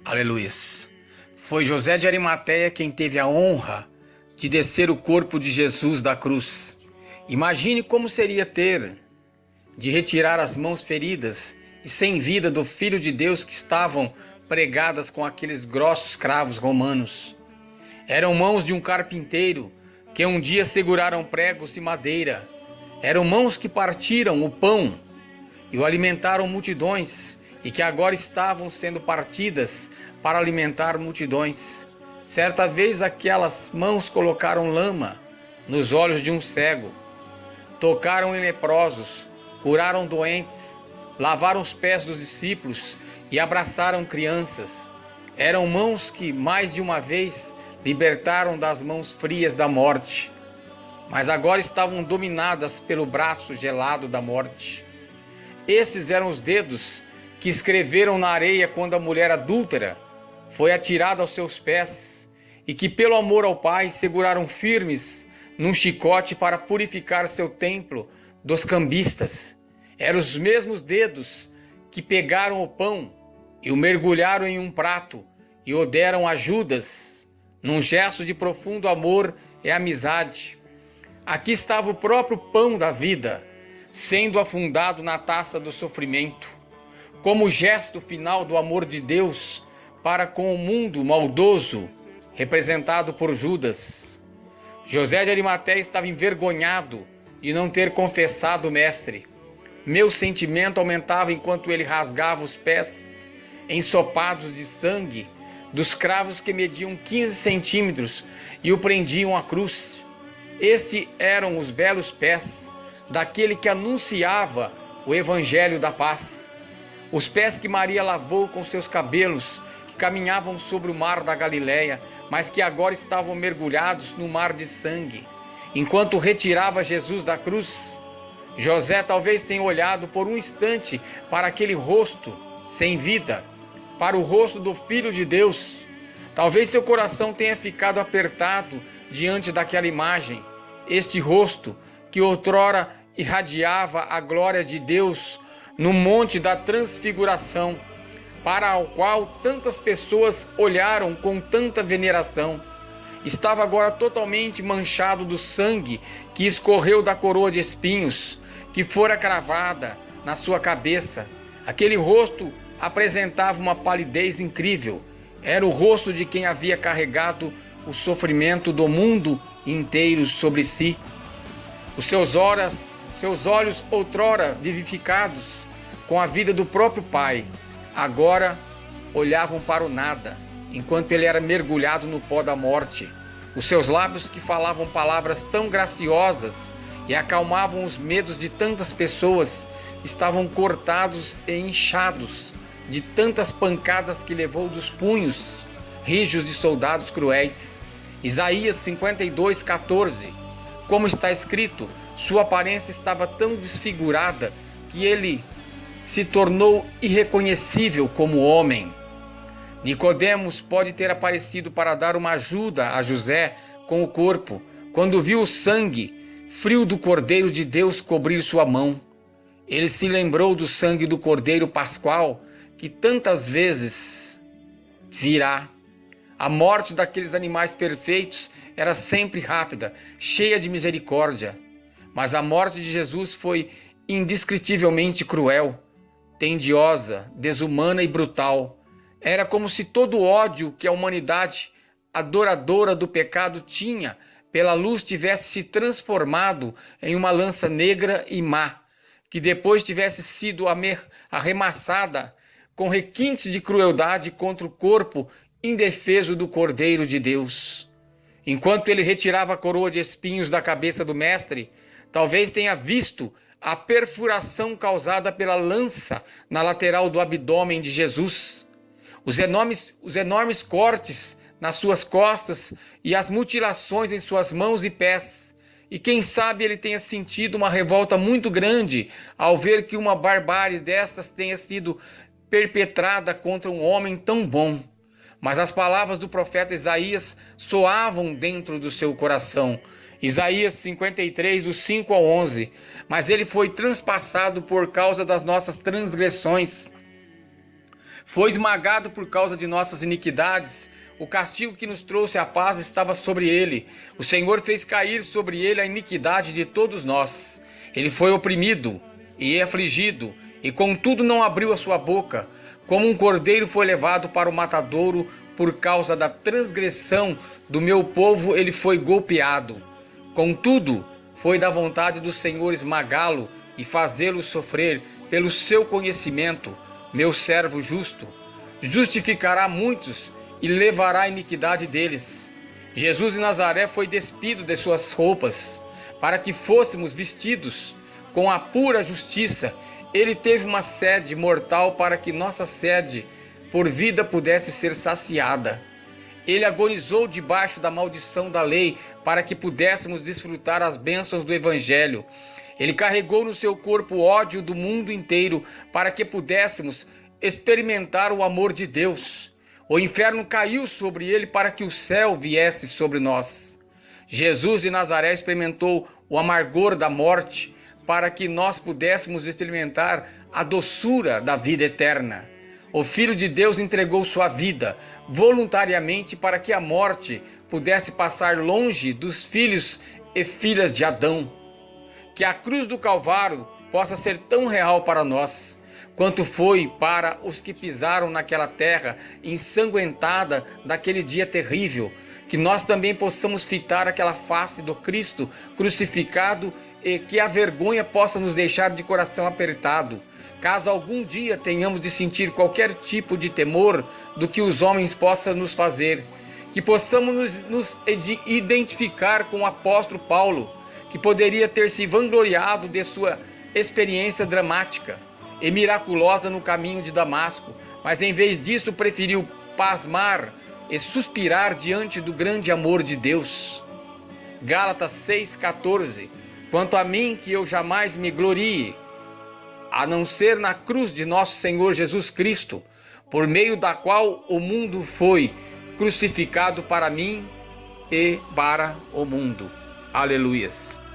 Aleluias. Foi José de Arimateia quem teve a honra de descer o corpo de Jesus da cruz. Imagine como seria ter de retirar as mãos feridas e sem vida do Filho de Deus que estavam pregadas com aqueles grossos cravos romanos. Eram mãos de um carpinteiro que um dia seguraram pregos e madeira. Eram mãos que partiram o pão e o alimentaram multidões e que agora estavam sendo partidas para alimentar multidões. Certa vez aquelas mãos colocaram lama nos olhos de um cego, tocaram em leprosos, curaram doentes, lavaram os pés dos discípulos e abraçaram crianças. Eram mãos que mais de uma vez libertaram das mãos frias da morte, mas agora estavam dominadas pelo braço gelado da morte. Esses eram os dedos que escreveram na areia quando a mulher adúltera foi atirada aos seus pés e que pelo amor ao Pai seguraram firmes num chicote para purificar seu templo dos cambistas. Eram os mesmos dedos que pegaram o pão e o mergulharam em um prato e o deram a Judas, num gesto de profundo amor e amizade. Aqui estava o próprio pão da vida, sendo afundado na taça do sofrimento, como gesto final do amor de Deus para com o mundo maldoso, representado por Judas. José de Arimateia estava envergonhado de não ter confessado o Mestre. Meu sentimento aumentava enquanto ele rasgava os pés, ensopados de sangue, dos cravos que mediam 15 centímetros e o prendiam à cruz. Estes eram os belos pés daquele que anunciava o Evangelho da paz. Os pés que Maria lavou com seus cabelos, que caminhavam sobre o mar da Galileia, mas que agora estavam mergulhados no mar de sangue. Enquanto retirava Jesus da cruz, José talvez tenha olhado por um instante para aquele rosto sem vida, para o rosto do Filho de Deus. Talvez seu coração tenha ficado apertado diante daquela imagem. Este rosto que outrora irradiava a glória de Deus no monte da transfiguração, para o qual tantas pessoas olharam com tanta veneração, estava agora totalmente manchado do sangue que escorreu da coroa de espinhos que fora cravada na sua cabeça. Aquele rosto apresentava uma palidez incrível. Era o rosto de quem havia carregado o sofrimento do mundo inteiro sobre si. Os seus olhos outrora vivificados com a vida do próprio Pai, agora olhavam para o nada, enquanto ele era mergulhado no pó da morte. Os seus lábios que falavam palavras tão graciosas e acalmavam os medos de tantas pessoas estavam cortados e inchados de tantas pancadas que levou dos punhos rijos de soldados cruéis. Isaías 52:14. Como está escrito, sua aparência estava tão desfigurada que ele se tornou irreconhecível como homem. Nicodemos pode ter aparecido para dar uma ajuda a José com o corpo, quando viu o sangue frio do Cordeiro de Deus cobrir sua mão. Ele se lembrou do sangue do Cordeiro Pascual, que tantas vezes virá. A morte daqueles animais perfeitos era sempre rápida, cheia de misericórdia. Mas a morte de Jesus foi indescritivelmente cruel, tendiosa, desumana e brutal. Era como se todo o ódio que a humanidade adoradora do pecado tinha pela luz tivesse se transformado em uma lança negra e má, que depois tivesse sido arremessada com requintes de crueldade contra o corpo indefeso do Cordeiro de Deus. Enquanto ele retirava a coroa de espinhos da cabeça do Mestre, talvez tenha visto a perfuração causada pela lança na lateral do abdômen de Jesus, os enormes cortes nas suas costas e as mutilações em suas mãos e pés. E quem sabe ele tenha sentido uma revolta muito grande ao ver que uma barbárie destas tenha sido perpetrada contra um homem tão bom. Mas as palavras do profeta Isaías soavam dentro do seu coração. Isaías 53, do 5 ao 11. Mas ele foi transpassado por causa das nossas transgressões, Foi esmagado por causa de nossas iniquidades. O castigo que nos trouxe a paz estava sobre ele. O Senhor fez cair sobre ele a iniquidade de todos nós. Ele foi oprimido e afligido, e contudo não abriu a sua boca. Como um cordeiro foi levado para o matadouro, por causa da transgressão do meu povo ele foi golpeado. Contudo, foi da vontade do Senhor esmagá-lo e fazê-lo sofrer pelo seu conhecimento. Meu servo justo justificará muitos e levará a iniquidade deles. Jesus de Nazaré foi despido de suas roupas, para que fôssemos vestidos com a pura justiça. Ele teve uma sede mortal para que nossa sede por vida pudesse ser saciada. Ele agonizou debaixo da maldição da lei para que pudéssemos desfrutar as bênçãos do Evangelho. Ele carregou no seu corpo o ódio do mundo inteiro para que pudéssemos experimentar o amor de Deus. O inferno caiu sobre ele para que o céu viesse sobre nós. Jesus de Nazaré experimentou o amargor da morte para que nós pudéssemos experimentar a doçura da vida eterna. O Filho de Deus entregou sua vida voluntariamente para que a morte pudesse passar longe dos filhos e filhas de Adão. Que a cruz do Calvário possa ser tão real para nós, quanto foi para os que pisaram naquela terra ensanguentada daquele dia terrível. Que nós também possamos fitar aquela face do Cristo crucificado e que a vergonha possa nos deixar de coração apertado. Caso algum dia tenhamos de sentir qualquer tipo de temor do que os homens possam nos fazer, que possamos nos identificar com o apóstolo Paulo, que poderia ter se vangloriado de sua experiência dramática e miraculosa no caminho de Damasco, mas em vez disso preferiu pasmar e suspirar diante do grande amor de Deus. Gálatas 6,14. Quanto a mim, que eu jamais me glorie, a não ser na cruz de nosso Senhor Jesus Cristo, por meio da qual o mundo foi crucificado para mim e para o mundo. Aleluias.